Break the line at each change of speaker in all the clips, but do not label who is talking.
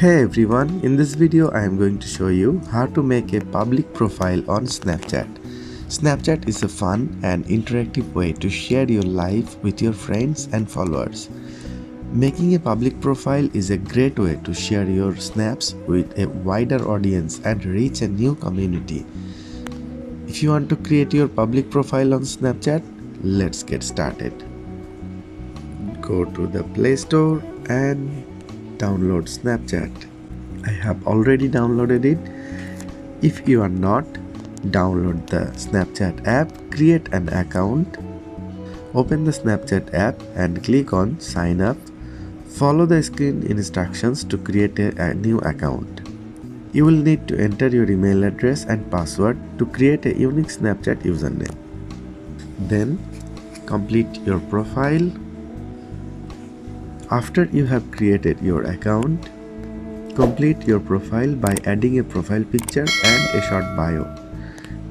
Hey everyone, in this video I am going to show you how to make a public profile on Snapchat. Snapchat is a fun and interactive way to share your life with your friends and followers. Making a public profile is a great way to share your snaps with a wider audience and reach a new community. If you want to create your public profile on Snapchat, let's get started. Go to the Play Store and download Snapchat. I have already downloaded it. If you are not, download the Snapchat app, create an account, open the Snapchat app and click on sign up. Follow the screen instructions to create a new account. You will need to enter your email address and password to create a unique Snapchat username. Then complete your profile. After you have created your account, complete your profile by adding a profile picture and a short bio.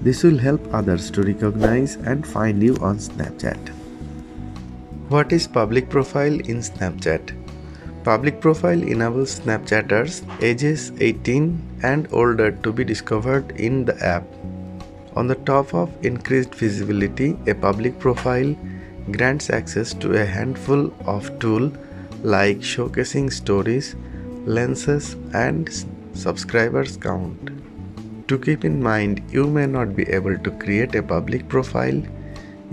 This will help others to recognize and find you on Snapchat. What is public profile in Snapchat? Public profile enables Snapchatters ages 18 and older to be discovered in the app. On the top of increased visibility, a public profile grants access to a handful of tools like showcasing stories, lenses, and subscribers count. To keep in mind, you may not be able to create a public profile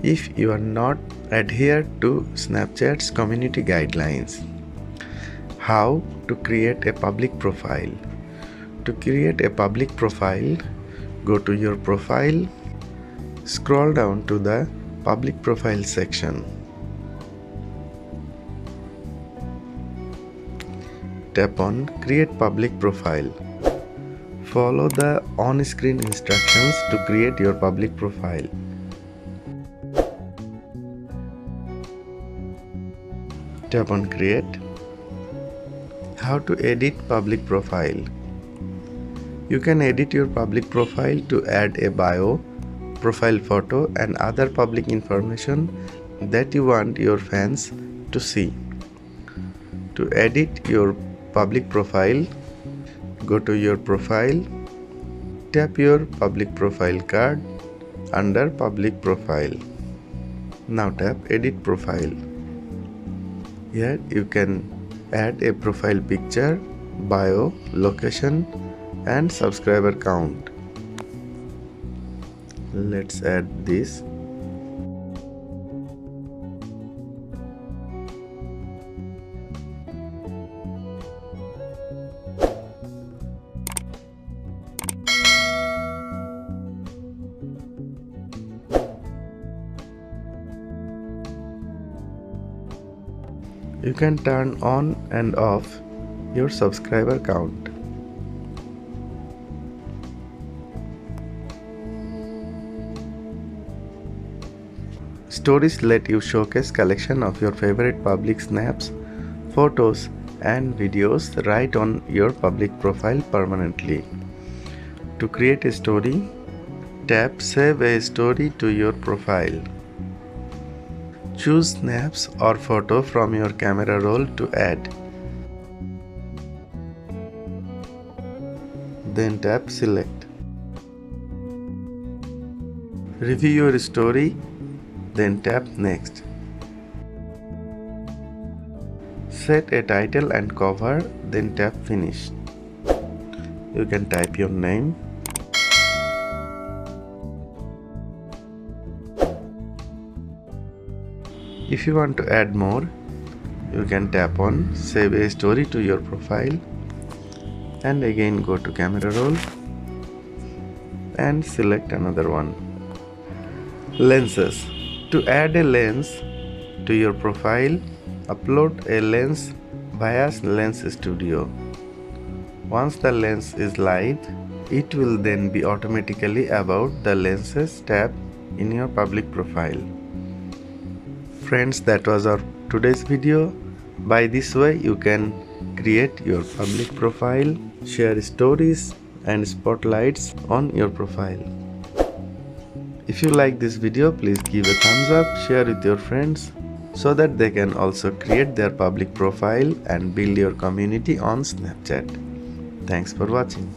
if you are not adhered to Snapchat's community guidelines. How to create a public profile? To create a public profile, go to your profile, scroll down to the public profile section. Tap on Create Public Profile. Follow the on-screen instructions to create your public profile. Tap on Create. How to edit public profile? You can edit your public profile to add a bio, profile photo, and other public information that you want your fans to see. To edit your public profile, go to your profile, tap your public profile card under public profile. Now tap edit profile. Here you can add a profile picture, bio, location and subscriber count. Let's add this. You can turn on and off your subscriber count. Stories let you showcase collection of your favorite public snaps, photos and videos right on your public profile permanently. To create a story, tap Save a Story to your profile. Choose snaps or photo from your camera roll to add. Then tap Select. Review your story, then tap Next. Set a title and cover, then tap Finish. You can type your name. If you want to add more, you can tap on Save a Story to your profile and again go to camera roll and select another one. Lenses. To add a lens to your profile, upload a lens via Lens Studio. Once the lens is live, it will then be automatically about the Lenses tab in your public profile. Friends, that was our today's video. By this way you can create your public profile, share stories and spotlights on your profile. If you like this video, please give a thumbs up, share with your friends. so that they can also create their public profile and build your community on Snapchat. Thanks for watching.